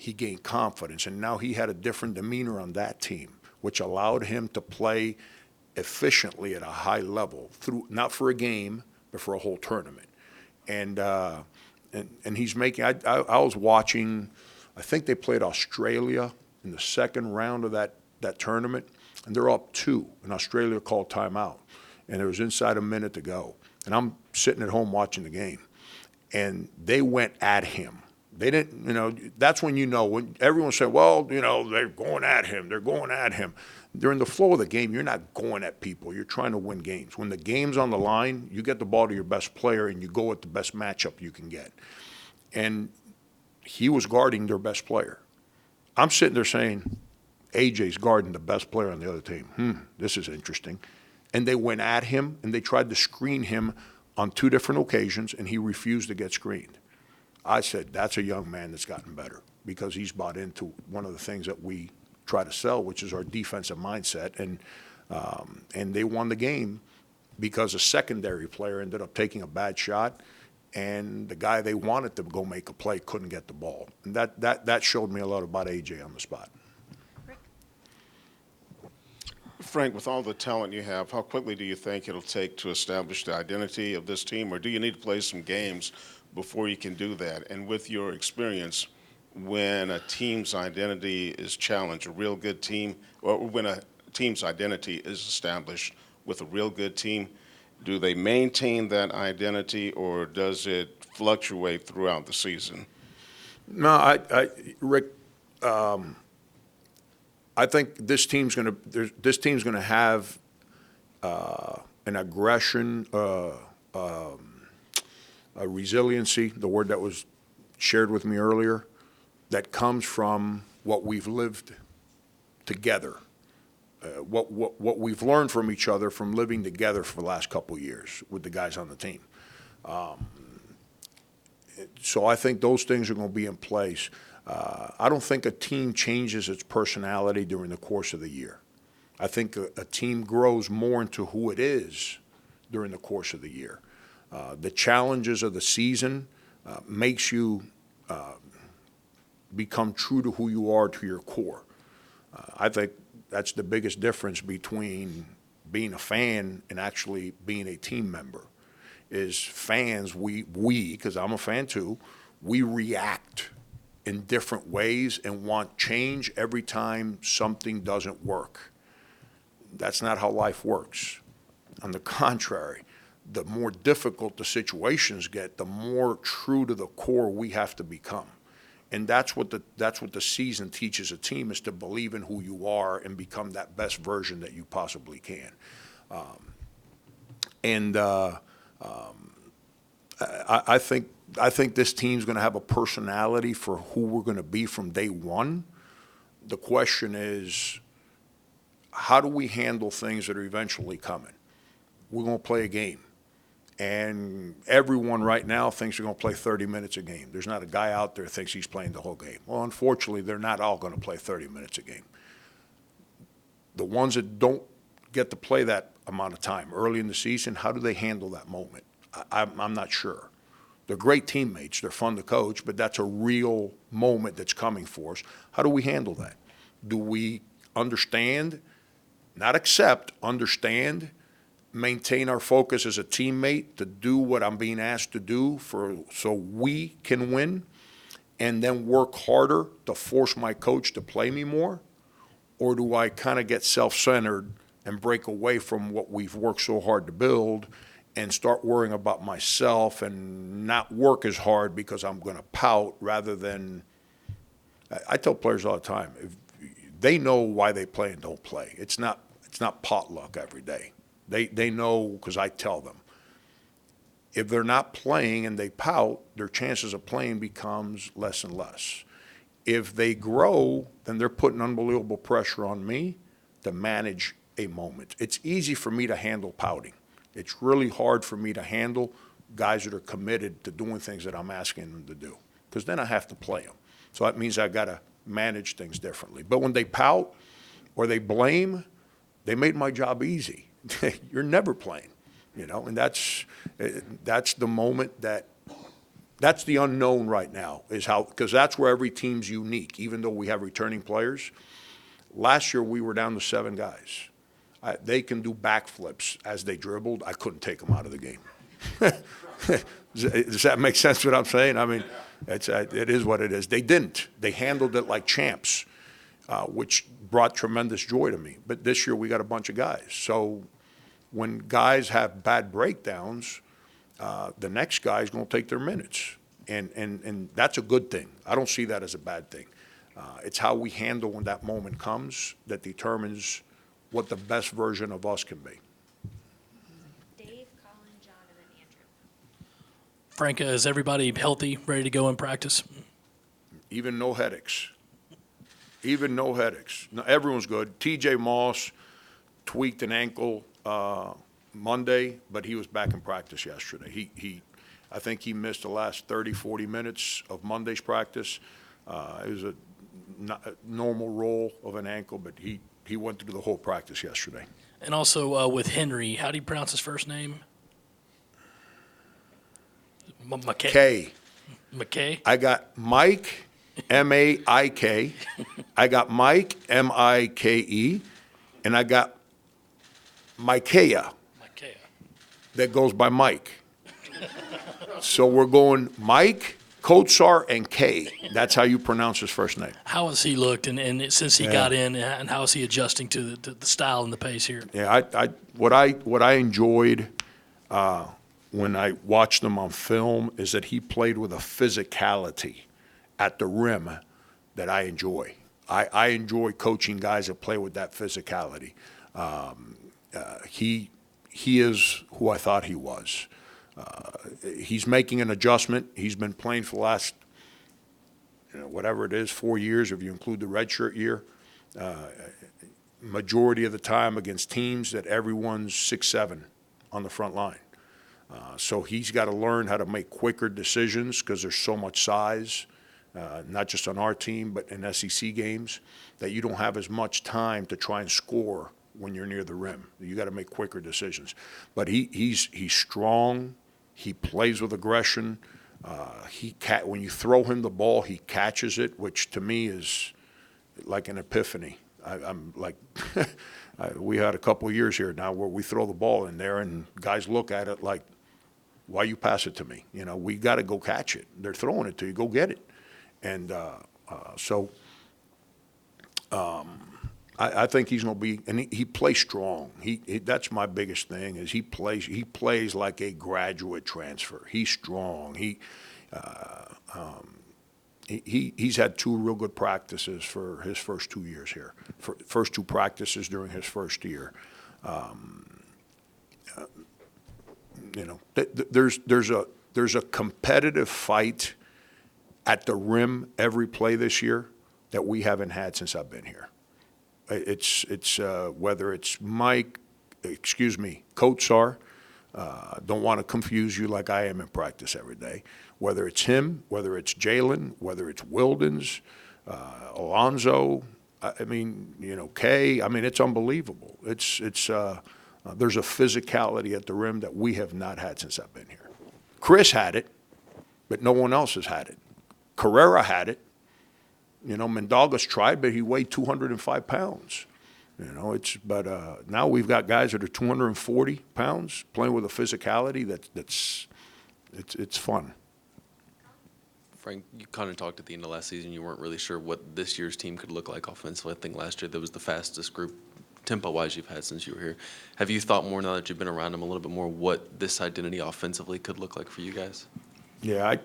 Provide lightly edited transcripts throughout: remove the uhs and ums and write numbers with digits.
he gained confidence, and now he had a different demeanor on that team, which allowed him to play efficiently at a high level through, not for a game, but for a whole tournament. And he's making. I was watching. I think they played Australia in the second round of that tournament, and they're up 2, and Australia called timeout, and there was inside a minute to go, and I'm sitting at home watching the game, and they went at him. They didn't, that's when when everyone said, well, they're going at him, they're going at him. During the flow of the game, you're not going at people. You're trying to win games. When the game's on the line, you get the ball to your best player and you go with the best matchup you can get. And he was guarding their best player. I'm sitting there saying, AJ's guarding the best player on the other team. This is interesting. And they went at him and they tried to screen him on 2 different occasions, and he refused to get screened. I said, that's a young man that's gotten better because he's bought into one of the things that we try to sell, which is our defensive mindset. And they won the game because a secondary player ended up taking a bad shot, and the guy they wanted to go make a play couldn't get the ball. And that showed me a lot about AJ on the spot. Frank, with all the talent you have, how quickly do you think it'll take to establish the identity of this team, or do you need to play some games before you can do that? And with your experience, when a team's identity is challenged, a real good team, or when a team's identity is established with a real good team, do they maintain that identity, or does it fluctuate throughout the season? No, Rick, I think this team's going to have an aggression, a resiliency, the word that was shared with me earlier, that comes from what we've lived together, what we've learned from each other from living together for the last couple of years with the guys on the team. So I think those things are going to be in place. I don't think a team changes its personality during the course of the year. I think a team grows more into who it is during the course of the year. The challenges of the season makes you become true to who you are, to your core. I think that's the biggest difference between being a fan and actually being a team member. Is fans, we, because I'm a fan too, we react in different ways and want change every time something doesn't work. That's not how life works. On the contrary, the more difficult the situations get, the more true to the core we have to become. And that's what the season teaches a team, is to believe in who you are and become that best version that you possibly can. I think this team's going to have a personality for who we're going to be from day one. The question is, how do we handle things that are eventually coming? We're going to play a game. And everyone right now thinks they're going to play 30 minutes a game. There's not a guy out there who thinks he's playing the whole game. Well, unfortunately, they're not all going to play 30 minutes a game. The ones that don't get to play that amount of time early in the season, how do they handle that moment? I'm not sure. They're great teammates. They're fun to coach, but that's a real moment that's coming for us. How do we handle that? Do we understand, not accept, understand, maintain our focus as a teammate to do what I'm being asked to do so we can win, and then work harder to force my coach to play me more? Or do I kind of get self-centered and break away from what we've worked so hard to build and start worrying about myself and not work as hard because I'm going to pout rather than – I tell players all the time, if they know why they play and don't play. It's not potluck every day. They know because I tell them. If they're not playing and they pout, their chances of playing becomes less and less. If they grow, then they're putting unbelievable pressure on me to manage a moment. It's easy for me to handle pouting. It's really hard for me to handle guys that are committed to doing things that I'm asking them to do, because then I have to play them. So that means I got to manage things differently. But when they pout or they blame, they made my job easy. You're never playing, and that's the moment that That's the unknown right now, is how, because that's where every team's unique, even though we have returning players. Last year, we were down to 7 guys. They can do backflips as they dribbled. I couldn't take them out of the game. Does that make sense what I'm saying? I mean, it is what it is. They didn't. They handled it like champs, which brought tremendous joy to me. But this year, we got a bunch of guys. So when guys have bad breakdowns, the next guy is going to take their minutes. And that's a good thing. I don't see that as a bad thing. It's how we handle when that moment comes that determines what the best version of us can be. Dave, Colin, John, and then Andrew. Frank, is everybody healthy, ready to go in practice? Even no headaches. Even no headaches. No, everyone's good. TJ Moss tweaked an ankle Monday, but he was back in practice yesterday. I think he missed the last 30, 40 minutes of Monday's practice. It was a normal roll of an ankle, but he went through the whole practice yesterday. And also with Henry, how do you pronounce his first name? McKay. K. McKay? I got Mike, M-A-I-K. I got Mike, M-I-K-E. And I got Micaiah McKay. that goes by Mike. So we're going Mike, Kotsar, and K. That's how you pronounce his first name. How has he looked, and since he Yeah. got in, and how is he adjusting to the style and the pace here? Yeah, what I enjoyed when I watched him on film is that he played with a physicality at the rim that I enjoy. I enjoy coaching guys that play with that physicality. He is who I thought he was. He's making an adjustment. He's been playing for the last, whatever it is, 4 years, if you include the redshirt year. Majority of the time against teams that everyone's 6'7" on the front line. So he's got to learn how to make quicker decisions because there's so much size, not just on our team, but in SEC games, that you don't have as much time to try and score when you're near the rim. You got to make quicker decisions. But he's strong. He plays with aggression. When you throw him the ball, he catches it, which to me is like an epiphany. I'm like, we had a couple of years here now where we throw the ball in there and guys look at it like, why you pass it to me? We got to go catch it. They're throwing it to you. Go get it. And I think he's going to be, and he plays strong. That's my biggest thing is he plays like a graduate transfer. He's strong. He's had 2 real good practices for his first 2 years here. First 2 practices during his first year. There's a competitive fight at the rim every play this year that we haven't had since I've been here. It's whether it's Kotsar, don't want to confuse you like I am in practice every day. Whether it's him, whether it's Jalen, whether it's Wildens, Alonzo, Kay. It's unbelievable. There's a physicality at the rim that we have not had since I've been here. Chris had it, but no one else has had it. Carrera had it. Mendaga's tried, but he weighed 205 pounds. But now we've got guys that are 240 pounds playing with a physicality it's fun. Frank, you kind of talked at the end of last season. You weren't really sure what this year's team could look like offensively. I think last year that was the fastest group tempo-wise you've had since you were here. Have you thought more now that you've been around them a little bit more what this identity offensively could look like for you guys? Yeah,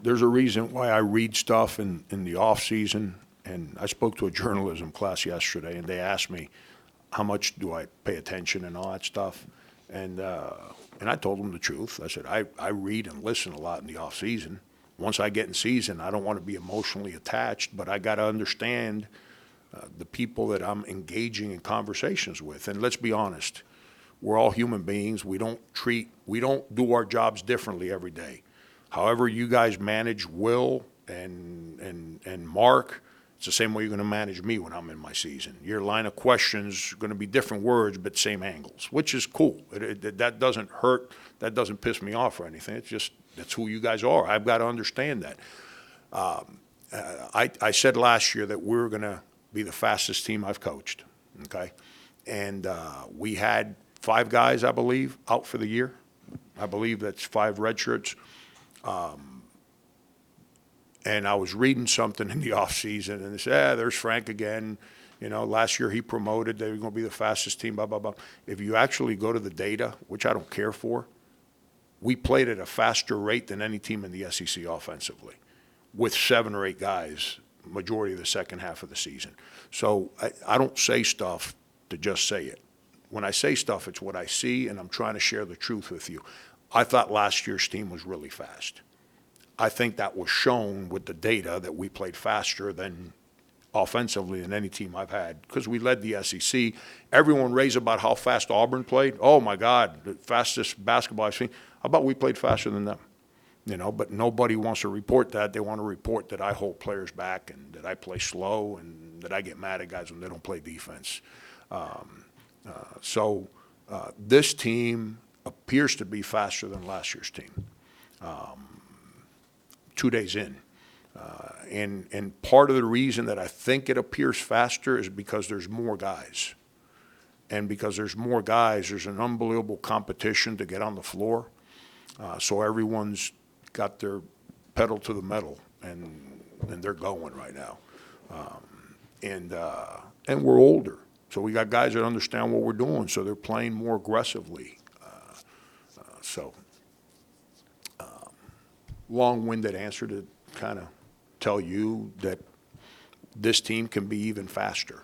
there's a reason why I read stuff in the off season, and I spoke to a journalism class yesterday, and they asked me how much do I pay attention and all that stuff, and I told them the truth. I said I read and listen a lot in the off season. Once I get in season, I don't want to be emotionally attached, but I got to understand the people that I'm engaging in conversations with. And let's be honest, we're all human beings. We don't do our jobs differently every day. However you guys manage Will and Mark, It's the same way you're going to manage me when I'm in my season. Your line of questions are going to be different words, but same angles, which is cool. That doesn't hurt. That doesn't piss me off or anything. It's just that's who you guys are. I've got to understand that. I said last year that we were going to be the fastest team I've coached, okay? And we had 5 guys, I believe, out for the year. I believe that's 5 red shirts. And I was reading something in the offseason, and they said, there's Frank again. You know, last year he promoted. They were going to be the fastest team, blah, blah, blah. If you actually go to the data, which I don't care for, we played at a faster rate than any team in the SEC offensively with 7 or 8 guys majority of the second half of the season. So I don't say stuff to just say it. When I say stuff, it's what I see, and I'm trying to share the truth with you. I thought last year's team was really fast. I think that was shown with the data that we played faster than offensively than any team I've had because we led the SEC. Everyone raves about how fast Auburn played. Oh, my God, the fastest basketball I've seen. How about we played faster than them? You know, but nobody wants to report that. They want to report that I hold players back and that I play slow and that I get mad at guys when they don't play defense. So this team appears to be faster than last year's team. 2 days in. And part of the reason that I think it appears faster is because there's more guys. And because there's more guys, there's an unbelievable competition to get on the floor. So everyone's got their pedal to the metal, and they're going right now. And we're older. So we got guys that understand what we're doing, so they're playing more aggressively. Long-winded answer to kind of tell you that this team can be even faster.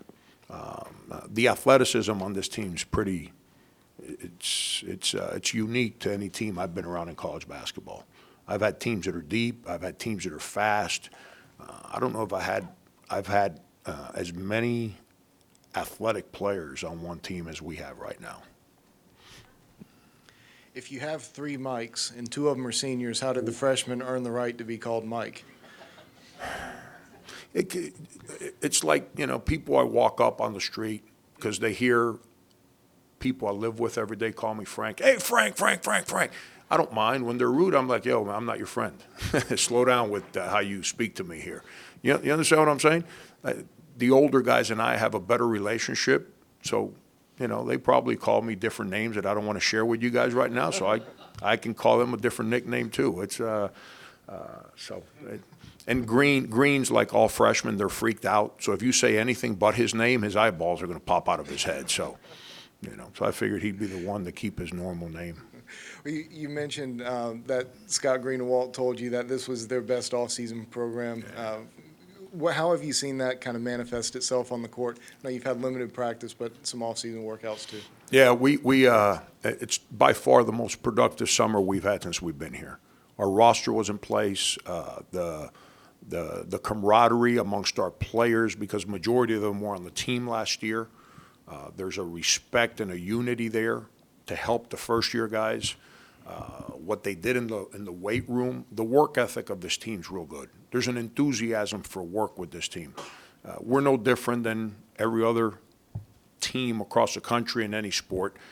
The athleticism on this team is pretty. It's unique to any team I've been around in college basketball. I've had teams that are deep. I've had teams that are fast. I don't know if I've had as many athletic players on one team as we have right now. If you have 3 Mikes and 2 of them are seniors, how did the freshmen earn the right to be called Mike? It's like, you know, people I walk up on the street because they hear people I live with every day call me Frank. Hey, Frank, Frank, Frank, Frank. I don't mind. When they're rude, I'm like, yo, man, I'm not your friend. Slow down with how you speak to me here. You understand what I'm saying? The older guys and I have a better relationship, so you know, they probably call me different names that I don't want to share with you guys right now, so I can call them a different nickname too. It's and Green's like all freshmen, they're freaked out. So if you say anything but his name, his eyeballs are going to pop out of his head. So, you know, so I figured he'd be the one to keep his normal name. You mentioned that Scott Greenawalt told you that this was their best off-season program. How have you seen that kind of manifest itself on the court? I know you've had limited practice, but some off-season workouts too. Yeah, it's by far the most productive summer we've had since we've been here. Our roster was in place, the camaraderie amongst our players, because majority of them were on the team last year. There's a respect and a unity there to help the first-year guys. What they did in the weight room, the work ethic of this team's real good. There's an enthusiasm for work with this team. We're no different than every other team across the country in any sport.